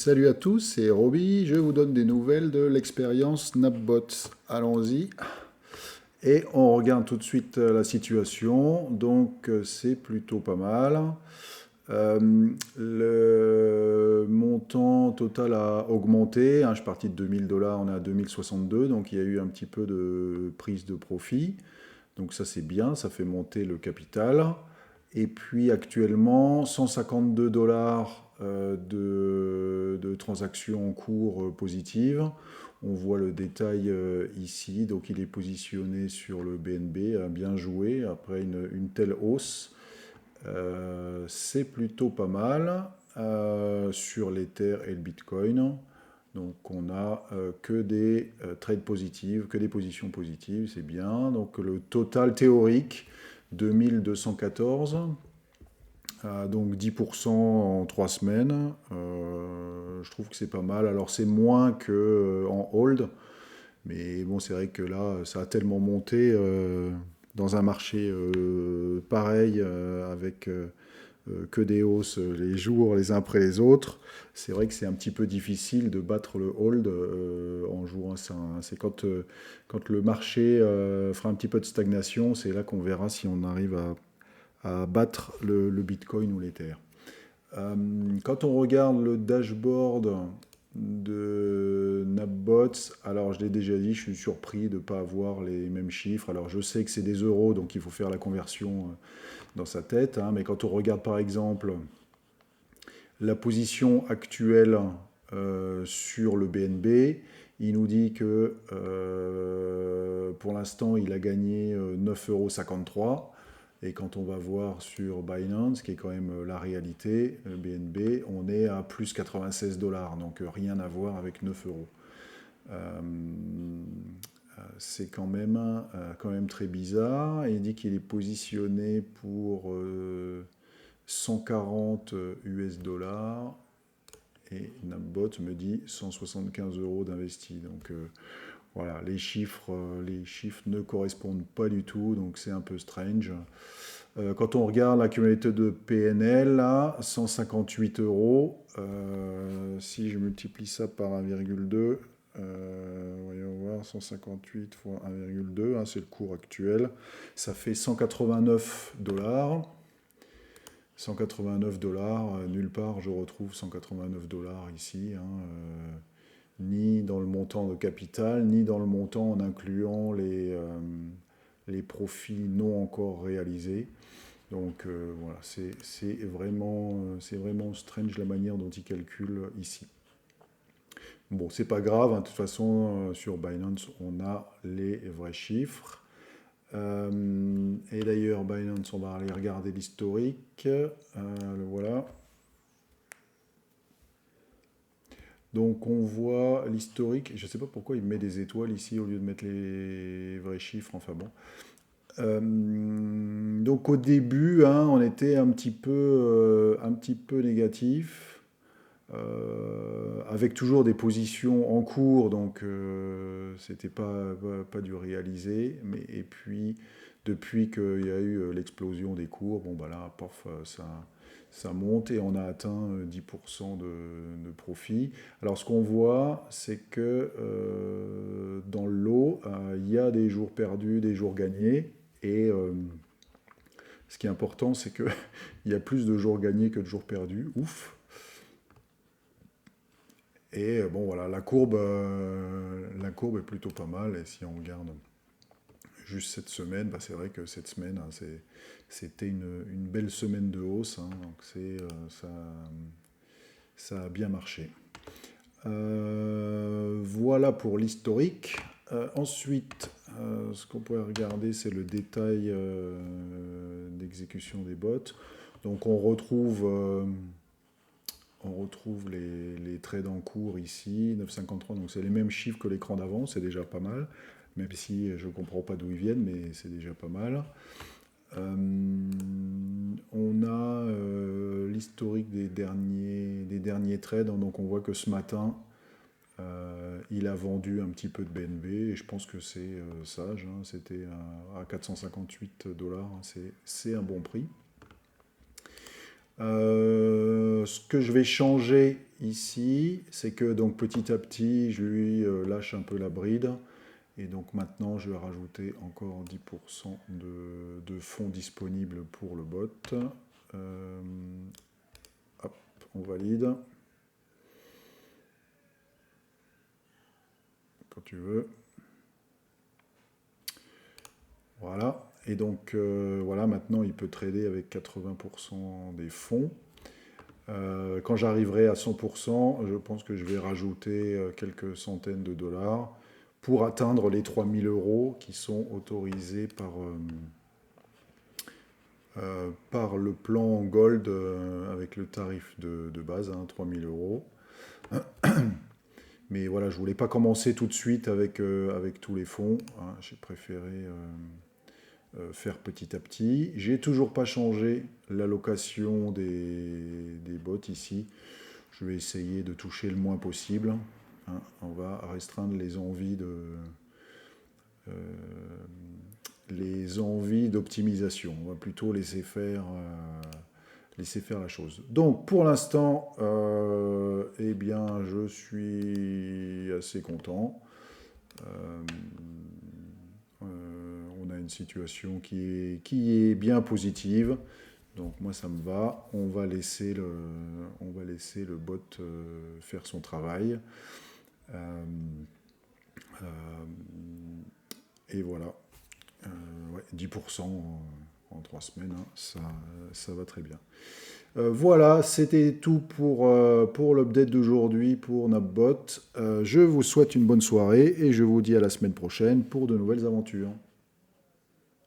Salut à tous, c'est Roby. Je vous donne des nouvelles de l'expérience Snapbot. Allons-y. Et on regarde tout de suite la situation. Donc c'est plutôt pas mal. Le montant total a augmenté, hein. Je suis parti de 2000 $, on est à 2062. Donc il y a eu un petit peu de prise de profit. Donc ça c'est bien, ça fait monter le capital. Et puis actuellement, 152 dollars de transactions en cours positives. On voit le détail ici, donc il est positionné sur le BNB, bien joué après une telle hausse. C'est plutôt pas mal sur l'Ether et le Bitcoin. Donc on a que des trades positives, que des positions positives, c'est bien. Donc le total théorique, 2214, donc 10% en 3 semaines. Je trouve que c'est pas mal. Alors c'est moins qu'en hold, mais bon, c'est vrai que là, ça a tellement monté dans un marché pareil, avec que des hausses les jours les uns après les autres. C'est vrai que c'est un petit peu difficile de battre le hold en jouant ça, hein. C'est quand le marché fera un petit peu de stagnation, c'est là qu'on verra si on arrive à battre le Bitcoin ou l'Ether. Quand on regarde le dashboard de Napbots, alors je l'ai déjà dit, je suis surpris de ne pas avoir les mêmes chiffres. Alors je sais que c'est des euros, donc il faut faire la conversion dans sa tête, hein, mais quand on regarde par exemple la position actuelle sur le BNB, il nous dit que pour l'instant il a gagné 9,53 €. Et quand on va voir sur Binance, qui est quand même la réalité, le BNB, on est à plus 96 dollars, donc rien à voir avec 9 euros. Euh, c'est quand même très bizarre. Il dit qu'il est positionné pour 140 US dollars et Napbot me dit 175 euros d'investi. Donc voilà, les chiffres ne correspondent pas du tout, donc c'est un peu strange. Quand on regarde la communauté de PNL, là, 158 euros. Si je multiplie ça par 1,2, voyons voir, 158 fois 1,2, hein, c'est le cours actuel, ça fait 189 dollars. 189 dollars, nulle part je retrouve 189 dollars ici, hein, ni dans le montant de capital, ni dans le montant en incluant les profits non encore réalisés. Donc voilà, c'est vraiment strange la manière dont ils calculent ici. Bon, c'est pas grave, hein, de toute façon, sur Binance, on a les vrais chiffres. Et d'ailleurs, Binance, on va aller regarder l'historique. Le voilà. Donc on voit l'historique. Je ne sais pas pourquoi il met des étoiles ici au lieu de mettre les vrais chiffres. Enfin bon. Donc au début, hein, on était un petit peu négatif, avec toujours des positions en cours, donc c'était pas du réalisé. Mais, et puis, depuis qu'il y a eu l'explosion des cours, bon bah là, pof, ça monte et on a atteint 10% de profit. Alors ce qu'on voit, c'est que dans le lot, il y a des jours perdus, des jours gagnés. Et ce qui est important, c'est qu'il y a plus de jours gagnés que de jours perdus. Ouf. Et bon, voilà, la courbe est plutôt pas mal. Et si on regarde juste cette semaine, bah, c'est vrai que cette semaine, hein, c'était une belle semaine de hausse, hein, donc ça a bien marché. Voilà pour l'historique. Ensuite, ce qu'on pourrait regarder, c'est le détail d'exécution des bots. Donc on retrouve les trades en cours ici, 9,53. Donc c'est les mêmes chiffres que l'écran d'avant, c'est déjà pas mal. Même si je ne comprends pas d'où ils viennent, mais c'est déjà pas mal. On a l'historique des derniers trades. Donc on voit que ce matin, il a vendu un petit peu de BNB et je pense que c'est sage, hein. C'était à 458 dollars, c'est un bon prix. Ce que je vais changer ici, c'est que donc petit à petit, je lui lâche un peu la bride. Et donc maintenant, je vais rajouter encore 10% de fonds disponibles pour le bot. Euh, hop, on valide. Quand tu veux. Voilà. Et donc, voilà, maintenant, il peut trader avec 80% des fonds. Quand j'arriverai à 100%, je pense que je vais rajouter quelques centaines de dollars pour atteindre les 3000 euros qui sont autorisés par le plan Gold avec le tarif de base, hein, 3000 euros. Mais voilà, je voulais pas commencer tout de suite avec tous les fonds, hein. J'ai préféré faire petit à petit. J'ai toujours pas changé l'allocation des bots ici. Je vais essayer de toucher le moins possible, hein. On va restreindre euh, les envies d'optimisation. On va plutôt laisser faire la chose. Donc pour l'instant, eh bien, je suis assez content. Euh, on a une situation qui est bien positive. Donc moi ça me va. On va laisser le bot faire son travail. Euh, euh, et voilà. Ouais, 10% en 3 semaines, hein, ça va très bien. Voilà, c'était tout pour l'update d'aujourd'hui pour Napbot. Je vous souhaite une bonne soirée et je vous dis à la semaine prochaine pour de nouvelles aventures.